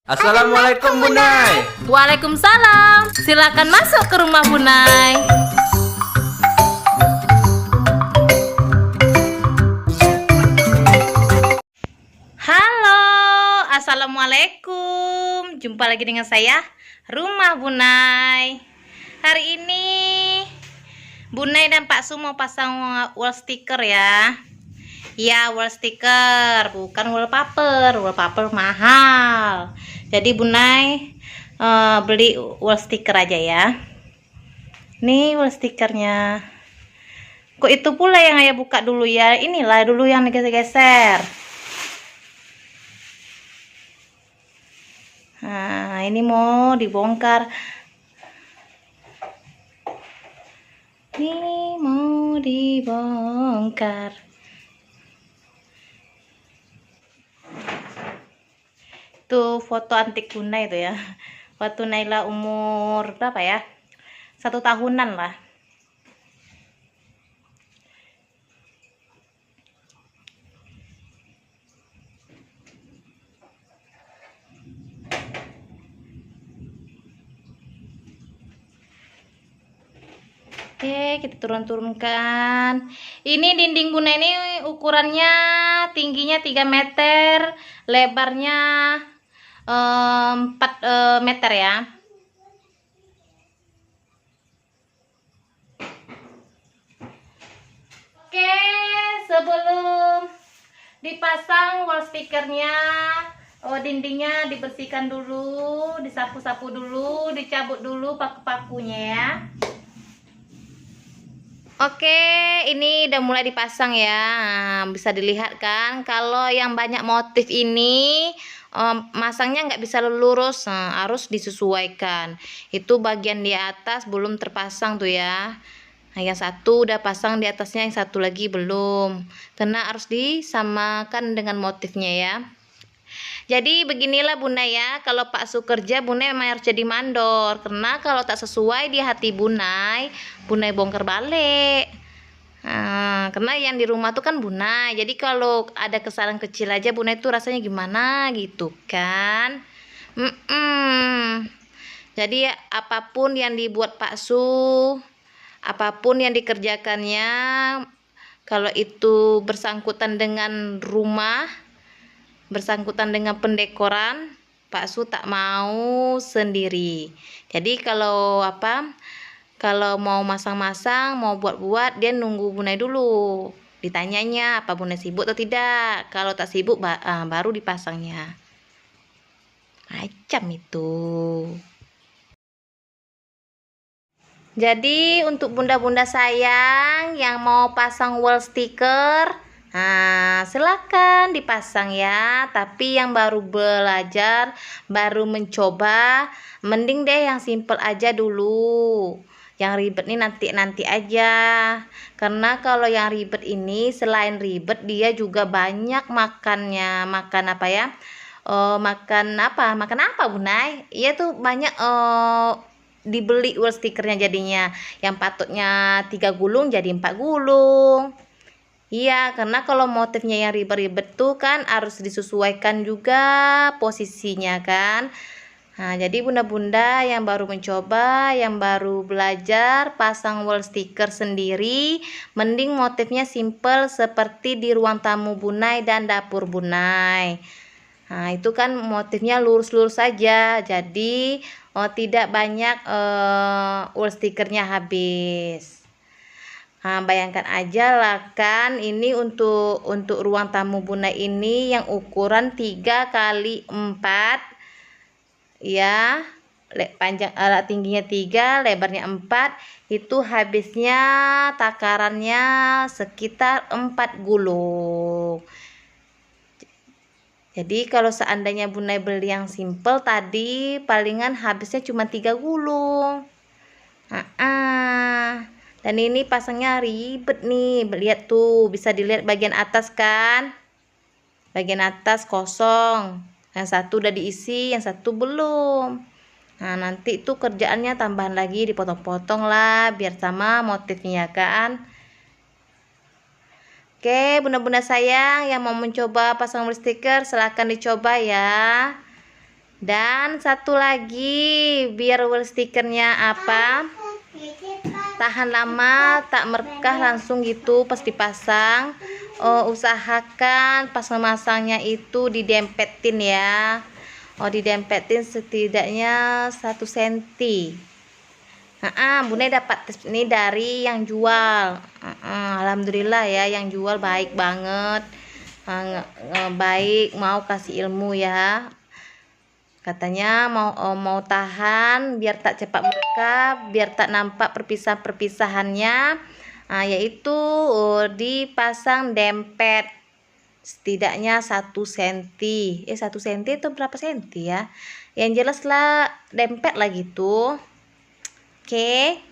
Assalamualaikum Bunai. Waalaikumsalam. Silakan masuk ke rumah Bunai. Halo, assalamualaikum. Jumpa lagi dengan saya, Rumah Bunai. Hari ini Bunai dan Pak Su mau pasang wall sticker ya. Ya, wall sticker, bukan wallpaper. Wallpaper mahal. Jadi Bunai beli wall sticker aja ya. Nih wall stickernya. Kok itu pula yang ayah buka dulu ya. Inilah dulu yang digeser-geser. Nah, ini mau dibongkar. Ini mau dibongkar. Tuh foto antik Bunai itu ya. Waktu Naila umur berapa ya? 1 tahunan lah. Oke, kita turunkan. Ini dinding Bunai ini ukurannya tingginya 3 meter, lebarnya 4 meter ya. Oke, sebelum dipasang wall stickernya, dindingnya dibersihkan dulu, disapu-sapu dulu, dicabut dulu paku-pakunya ya. Oke, ini udah mulai dipasang ya. Nah, bisa dilihat kan, kalau yang banyak motif ini masangnya nggak bisa lurus, harus disesuaikan. Itu bagian di atas belum terpasang tuh ya. Nah, yang satu udah pasang di atasnya, yang satu lagi belum. Karena harus disamakan dengan motifnya ya. Jadi beginilah Bunai ya, kalau Pak Su kerja Bunai memang harus jadi mandor. Karena kalau tak sesuai di hati Bunai, Bunai bongkar balik. Nah, karena yang di rumah tuh kan Bunai. Jadi kalau ada kesalahan kecil aja Bunai tuh rasanya gimana gitu kan. Jadi apapun yang dibuat Pak Su, apapun yang dikerjakannya, kalau itu bersangkutan dengan rumah, bersangkutan dengan pendekoran, Pak Su tak mau sendiri. Jadi kalau kalau mau masang-masang, mau buat-buat, dia nunggu Bunai dulu. Ditanyanya apa Bunai sibuk atau tidak. Kalau tak sibuk baru dipasangnya. Macam itu. Jadi untuk bunda-bunda sayang yang mau pasang wall sticker, silakan dipasang ya. Tapi yang baru belajar, baru mencoba, mending deh yang simple aja dulu. Yang ribet nih nanti aja. Karena kalau yang ribet ini selain ribet dia juga banyak makannya. Makan apa ya? Makan apa Bunai? Iya tuh banyak dibeli wall stickernya, jadinya yang patutnya 3 gulung jadi 4 gulung. Iya, karena kalau motifnya yang ribet-ribet tuh kan harus disesuaikan juga posisinya kan. Nah, jadi bunda-bunda yang baru mencoba, yang baru belajar pasang wall sticker sendiri, mending motifnya simple seperti di ruang tamu Bunai dan dapur Bunai. Nah, itu kan motifnya lurus-lurus saja, jadi tidak banyak wall stickernya habis. Nah, bayangkan aja lah kan, ini untuk ruang tamu Bunai ini yang ukuran 3 kali 4 ya, tingginya 3, lebarnya 4, itu habisnya takarannya sekitar 4 gulung. Jadi kalau seandainya Bunai beli yang simple tadi, palingan habisnya cuma 3 gulung. Dan ini pasangnya ribet nih. Lihat tuh, bisa dilihat bagian atas kan. Bagian atas kosong. Yang satu udah diisi, yang satu belum. Nah, nanti itu kerjaannya tambahan lagi, dipotong-potong lah biar sama motifnya kan. Oke, bunda-bunda sayang yang mau mencoba pasang wall sticker silahkan dicoba ya. Dan satu lagi biar wall stikernya apa? Tahan lama, tak merekah langsung gitu pas dipasang. Usahakan pas memasangnya itu didempetin ya. Didempetin setidaknya 1 cm. Bunda dapat tips ini dari yang jual. Alhamdulillah ya, yang jual baik banget. Baik, mau kasih ilmu ya. Katanya mau tahan biar tak cepat merekah, biar tak nampak perpisahannya, yaitu dipasang dempet setidaknya 1 cm. 1 cm itu berapa senti ya? Yang jelas lah dempet lah gitu. Oke.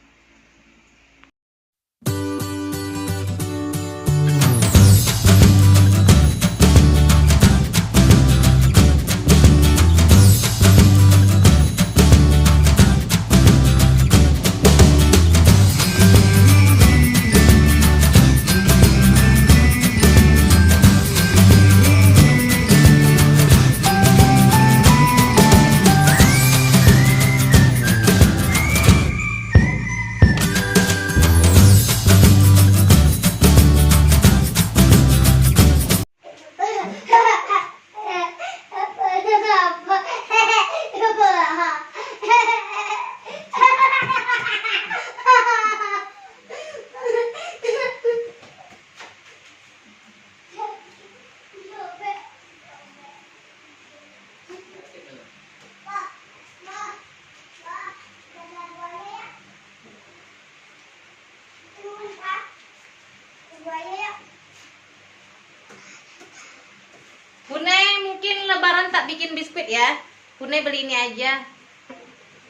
Bune mungkin lebaran tak bikin biskuit ya. Bune beli ini aja.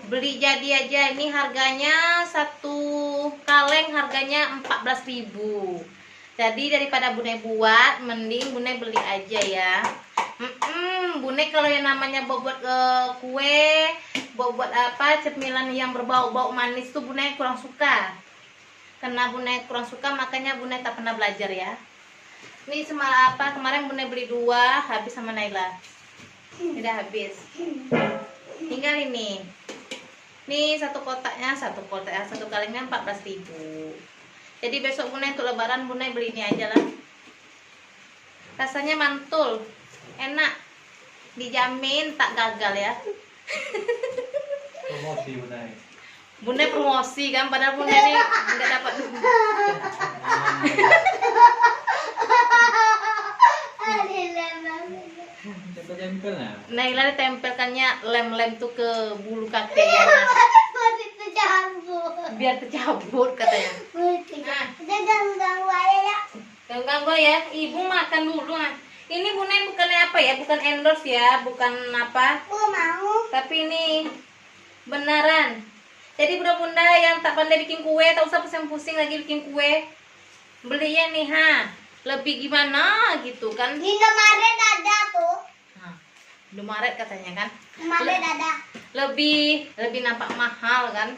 Beli jadi aja. Ini harganya 1 kaleng harganya 14.000. Jadi daripada Bune buat, mending Bune beli aja ya. Bune kalau yang namanya buat kue, buat apa cemilan yang berbau-bau manis tuh Bune kurang suka. Karena Bune kurang suka makanya Bune tak pernah belajar ya. Ini kemarin Bunda beli 2 habis sama Naila. Udah habis. Tinggal ini. Nih satu kalengnya 14.000. Jadi besok Bunda untuk lebaran Bunda beli ini aja lah. Rasanya mantul. Enak. Dijamin tak gagal ya. Promosi Bunda. Bunda promosi kan, padahal Bunda ini enggak dapat duit. Naila ditempelkannya lem-lem tuh ke bulu kakeknya. Biar tercabut katanya. Ganggu ya. Ibu makan dulu. Ini Bunda bukannya apa ya? Bukan endorse ya, bukan apa. Tapi ini beneran. Jadi bunda-bunda yang tak pandai bikin kue, tak usah pusing-pusing lagi bikin kue. Belinya nih lebih gimana gitu kan. Di Indomaret ada tuh. Indomaret katanya kan. Indomaret ada. Lebih nampak mahal kan.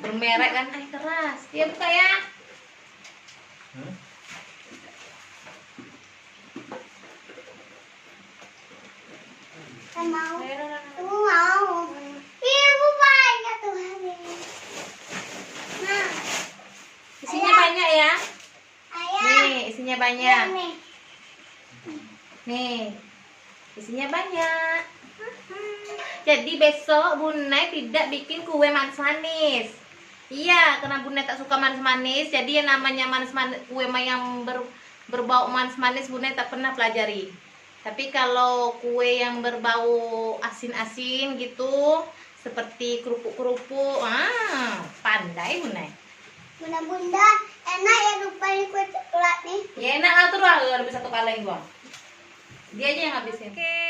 Bermerek kan. Keras. Dia buka ya. Mau. Mau. Ibu banyak tuh hari. Nah. Isinya banyak ya. Nih, isinya banyak. Nih, isinya banyak. Jadi besok Bunda tidak bikin kue manis-manis. Iya, karena Bunda tak suka manis-manis. Jadi yang namanya manis-manis, kue yang berbau manis-manis Bunda tak pernah pelajari. Tapi kalau kue yang berbau asin-asin gitu, seperti kerupuk-kerupuk, pandai Bunda. Bunda-bunda enak ya rupanya kue coklat nih. Ya enak lah tuh lah, lebih 1 kaleng doang. Dia aja yang habisin. Oke,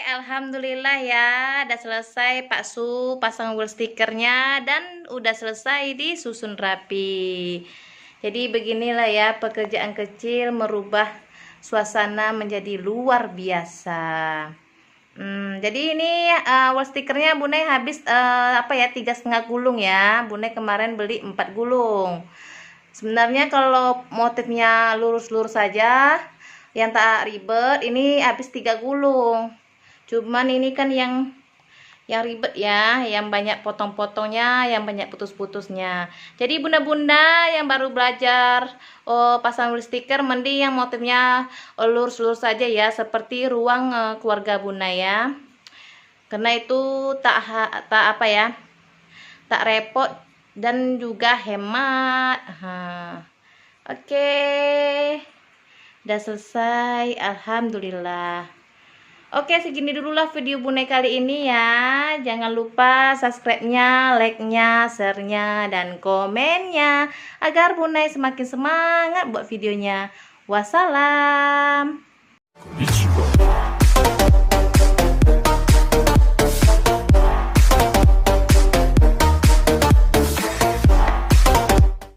alhamdulillah ya, udah selesai Pak Su pasang wall stikernya dan udah selesai disusun rapi. Jadi beginilah ya pekerjaan kecil merubah suasana menjadi luar biasa. Jadi ini wall stikernya Bunda habis 3,5 gulung ya. Bunda kemarin beli 4 gulung. Sebenarnya kalau motifnya lurus-lurus saja yang tak ribet, ini habis 3 gulung. Cuman ini kan yang ribet ya, yang banyak potong-potongnya, yang banyak putus-putusnya. Jadi bunda-bunda yang baru belajar pasang wheel sticker, mending yang motifnya lurus-lurus saja ya, seperti ruang keluarga bunda ya. Karena itu tak apa ya, tak repot dan juga hemat. Oke, udah selesai, alhamdulillah. Oke, segini dululah video bunda kali ini ya. Jangan lupa subscribe-nya, like-nya, share-nya, dan komennya agar bunda semakin semangat buat videonya. Wassalam. Konnichiwa.